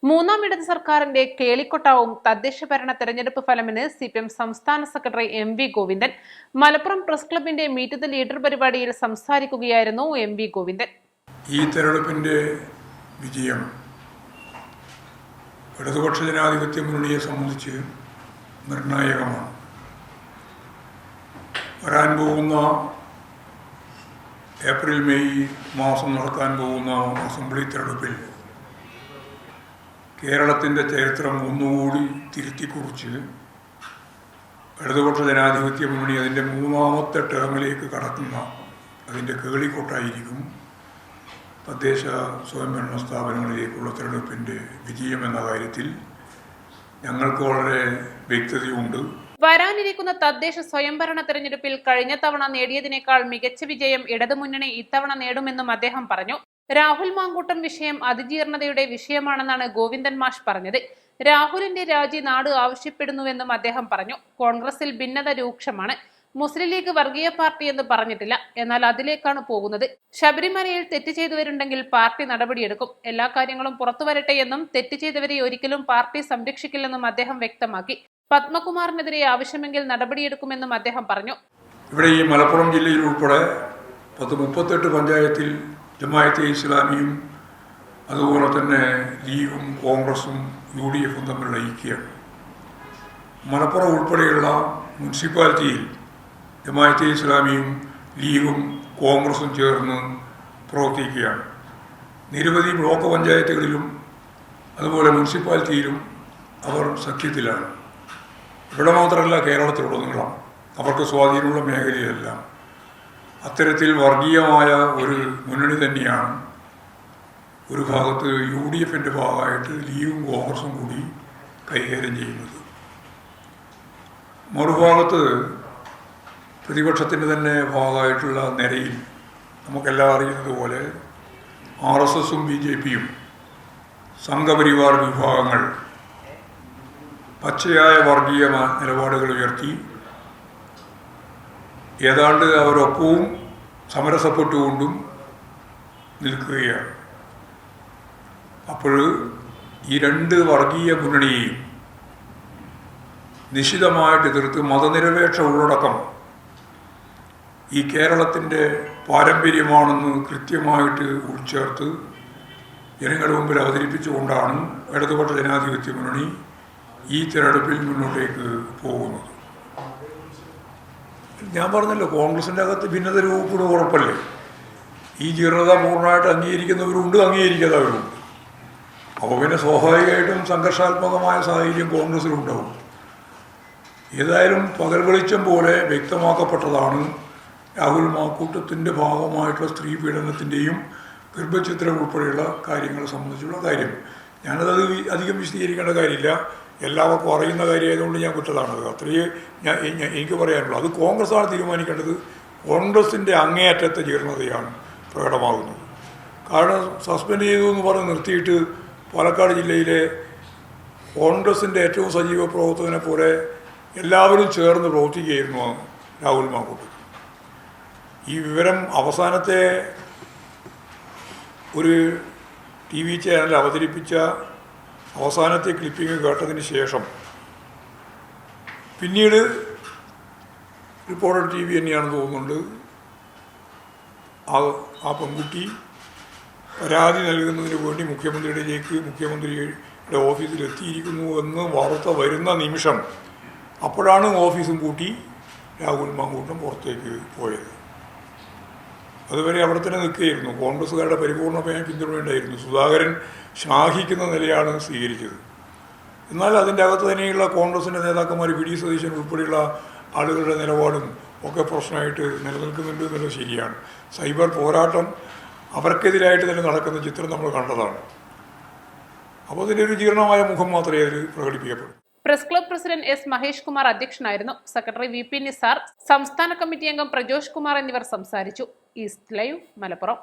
മൂന്നാം ഇടത് സർക്കാരിന്റെ കേളിക്കൊട്ടാവും തദ്ദേശ ഭരണ തെരഞ്ഞെടുപ്പ് ഫലമെന്ന് സിപിഎം സംസ്ഥാന secretary MV. Govindan. Malappuram press ക്ലബിന്റെ മീറ്റ് ദ ലീഡർ പരിപാടിയിൽ സംസാരിക്കുകയായിരുന്നു എം.വി. ഗോവിന്ദൻ. ഈ തെരഞ്ഞെടുപ്പിന്റെ വിജയം ഇടതുപക്ഷ ജനാധിപത്യ മുന്നണിയെ സംബന്ധിച്ച് നിർണായകമാണ്. വരാൻ പോകുന്ന ഏപ്രിൽ മെയ് മാസം നടക്കാൻ പോകുന്ന അസംബ്ലി തെരഞ്ഞെടുപ്പിൽ കേരളത്തിൻ്റെ ചരിത്രം ഒന്നുകൂടി തിരുത്തിക്കുറിച്ച് ഇടതുപക്ഷ ജനാധിപത്യ മുന്നണി അതിൻ്റെ മൂന്നാമത്തെ ടേമിലേക്ക് കടക്കുന്ന അതിൻ്റെ കേളിക്കൊട്ടായിരിക്കും തദ്ദേശ സ്വയംഭരണ സ്ഥാപനങ്ങളിലേക്കുള്ള തെരഞ്ഞെടുപ്പിൻ്റെ വിജയം എന്ന കാര്യത്തിൽ ഞങ്ങൾക്ക് വളരെ വ്യക്തതയുണ്ട്. വരാനിരിക്കുന്ന തദ്ദേശ സ്വയംഭരണ തെരഞ്ഞെടുപ്പിൽ കഴിഞ്ഞ തവണ നേടിയതിനേക്കാൾ മികച്ച വിജയം ഇടതുമുന്നണി ഇത്തവണ നേടുമെന്നും അദ്ദേഹം പറഞ്ഞു. രാഹുൽ മാങ്കൂട്ടം വിഷയം അതിജീർണതയുടെ വിഷയമാണെന്നാണ് ഗോവിന്ദൻ മാഷ് പറഞ്ഞത്. രാഹുലിന്റെ രാജി നാട് ആവശ്യപ്പെടുന്നുവെന്നും അദ്ദേഹം പറഞ്ഞു. കോൺഗ്രസിൽ ഭിന്നത രൂക്ഷമാണ്. മുസ്ലിം ലീഗ് വർഗീയ പാർട്ടി എന്ന് പറഞ്ഞിട്ടില്ല, എന്നാൽ അതിലേക്കാണ് പോകുന്നത്. ശബരിമലയിൽ തെറ്റ് ചെയ്തവരുണ്ടെങ്കിൽ പാർട്ടി നടപടിയെടുക്കും. എല്ലാ കാര്യങ്ങളും പുറത്തു വരട്ടെ എന്നും തെറ്റ് ചെയ്തവരെ ഒരിക്കലും പാർട്ടി സംരക്ഷിക്കില്ലെന്നും അദ്ദേഹം വ്യക്തമാക്കി. പത്മകുമാറിനെതിരെ ആവശ്യമെങ്കിൽ നടപടിയെടുക്കുമെന്നും അദ്ദേഹം പറഞ്ഞു. ഇവിടെ ഈ മലപ്പുറം ജില്ലയിൽ ഉൾപ്പെടെ 38 പഞ്ചായത്തിൽ ജമാഅത്തെ ഇസ്ലാമിയും അതുപോലെ തന്നെ ലീഗും കോൺഗ്രസും UDF-ഉം തമ്മിലുള്ള ഐക്യമാണ്. മലപ്പുറം ഉൾപ്പെടെയുള്ള മുനിസിപ്പാലിറ്റിയിൽ ജമാഅത്തെ ഇസ്ലാമിയും ലീഗും കോൺഗ്രസും ചേർന്ന് പ്രവർത്തിക്കുകയാണ്. നിരവധി ബ്ലോക്ക് പഞ്ചായത്തുകളിലും അതുപോലെ മുനിസിപ്പാലിറ്റിയിലും അവർ സഖ്യത്തിലാണ്. ഇവിടെ മാത്രമല്ല, കേരളത്തിലുടനീളം അവർക്ക് സ്വാധീനമുള്ള മേഖലയിലെല്ലാം അത്തരത്തിൽ വർഗീയമായ ഒരു മുന്നണി തന്നെയാണ് ഒരു ഭാഗത്ത് UDF-ൻ്റെ ഭാഗമായിട്ട് ലീഗും കോൺഗ്രസും കൂടി കൈകാര്യം ചെയ്യുന്നത്. മറുഭാഗത്ത് പ്രതിപക്ഷത്തിൻ്റെ തന്നെ ഭാഗമായിട്ടുള്ള നിരയിൽ നമുക്കെല്ലാം അറിയുന്നത് പോലെ RSSഉം BJP-യും സംഘപരിവാർ വിഭാഗങ്ങൾ പച്ചയായ വർഗീയ നിലപാടുകൾ ഉയർത്തി ഏതാണ്ട് അവരൊപ്പവും സമരസപ്പെട്ടുകൊണ്ടും നിൽക്കുകയാണ്. അപ്പോൾ ഈ രണ്ട് വർഗീയ മുന്നണിയെയും നിശിതമായിട്ട് എതിർത്ത് മതനിരപേക്ഷ ഉള്ളടക്കം ഈ കേരളത്തിൻ്റെ പാരമ്പര്യമാണെന്ന് കൃത്യമായിട്ട് ഉൾച്ചേർത്ത് ജനങ്ങളുടെ മുമ്പിൽ അവതരിപ്പിച്ചുകൊണ്ടാണ് ഇടതുപക്ഷ ജനാധിപത്യ മുന്നണി ഈ തെരഞ്ഞെടുപ്പിൽ മുന്നോട്ടേക്ക് പോകുന്നത്. ഞാൻ പറഞ്ഞല്ലോ, കോൺഗ്രസിൻ്റെ അകത്ത് ഭിന്നത രൂപപ്പെടുക ഉറപ്പല്ലേ. ഈ ജീർണത പൂർണ്ണമായിട്ട് അംഗീകരിക്കുന്നവരുണ്ട്, അംഗീകരിക്കാത്തവരുണ്ട്. അപ്പോൾ പിന്നെ സ്വാഭാവികമായിട്ടും സംഘർഷാത്മകമായ സാഹചര്യം കോൺഗ്രസിലുണ്ടാവും. ഏതായാലും പകൽ വെളിച്ചം പോലെ വ്യക്തമാക്കപ്പെട്ടതാണ് രാഹുൽ മാങ്കൂട്ടത്തിൻ്റെ ഭാഗമായിട്ടുള്ള സ്ത്രീ പീഡനത്തിൻ്റെയും ഗർഭചിത്രം ഉൾപ്പെടെയുള്ള കാര്യങ്ങളെ സംബന്ധിച്ചുള്ള കാര്യം. ഞാനത് അധികം വിശദീകരിക്കേണ്ട കാര്യമില്ല, എല്ലാവർക്കും അറിയുന്ന കാര്യമായതുകൊണ്ട് ഞാൻ വിട്ടതാണത്. അത്രയേ എനിക്ക് പറയാനുള്ളൂ. അത് കോൺഗ്രസ്സാണ് തീരുമാനിക്കേണ്ടത്. കോൺഗ്രസിൻ്റെ അങ്ങേയറ്റത്തെ ജീർണതയാണ് പ്രകടമാകുന്നത്. കാരണം സസ്പെൻഡ് ചെയ്തു എന്ന് പറഞ്ഞ് നിർത്തിയിട്ട് പാലക്കാട് ജില്ലയിലെ കോൺഗ്രസിൻ്റെ ഏറ്റവും സജീവ പ്രവർത്തകനെ പോലെ എല്ലാവരും ചേർന്ന് പ്രവർത്തിക്കുകയായിരുന്നു രാഹുൽ മാങ്കൂട്ടം. ഈ വിവരം അവസാനത്തെ ഒരു TV ചാനൽ അവതരിപ്പിച്ച അവസാനത്തെ ക്ലിപ്പിംഗ് കേട്ടതിന് ശേഷം പിന്നീട് റിപ്പോർട്ടർ TV തന്നെയാണെന്ന് തോന്നുന്നുണ്ട്, ആ പെൺകുട്ടി പരാതി നൽകുന്നതിന് വേണ്ടി മുഖ്യമന്ത്രിയുടെ ഓഫീസിൽ എത്തിയിരിക്കുന്നു എന്ന് വാർത്ത വരുന്ന നിമിഷം അപ്പോഴാണ് ഓഫീസും പൂട്ടി രാഹുൽ മാങ്കൂട്ടം പുറത്തേക്ക് പോയത്. അതുവരെ അവിടെ തന്നെ നിൽക്കുകയായിരുന്നു. കോൺഗ്രസ്സുകാരുടെ പരിപൂർണ്ണ പിന്തുണയുണ്ടായിരുന്നു. സുധാകരൻ ശ്ലാഘിക്കുന്ന നിലയാണ് സ്വീകരിച്ചത്. എന്നാൽ അതിൻ്റെ അകത്ത് തന്നെയുള്ള കോൺഗ്രസിൻ്റെ നേതാക്കന്മാർ VD സതീശൻ ഉൾപ്പെടെയുള്ള ആളുകളുടെ നിലപാടും ഒക്കെ പ്രശ്നമായിട്ട് നിലനിൽക്കുന്നുണ്ട് എന്നുള്ളത് ശരിയാണ്. സൈബർ പോരാട്ടം അവർക്കെതിരായിട്ട് തന്നെ നടക്കുന്ന ചിത്രം നമ്മൾ കണ്ടതാണ്. അപ്പോൾ അതിൻ്റെ ഒരു ജീർണമായ മുഖം മാത്രമേ അതിൽ പ്രകടിപ്പിക്കപ്പെടൂ. Press club president S. Mahesh Kumar അധ്യക്ഷനായിരുന്നു. സെക്രട്ടറി VP നിസാർ, സംസ്ഥാന കമ്മിറ്റി അംഗം പ്രജോഷ് കുമാർ എന്നിവർ സംസാരിച്ചു. East live, Malappuram.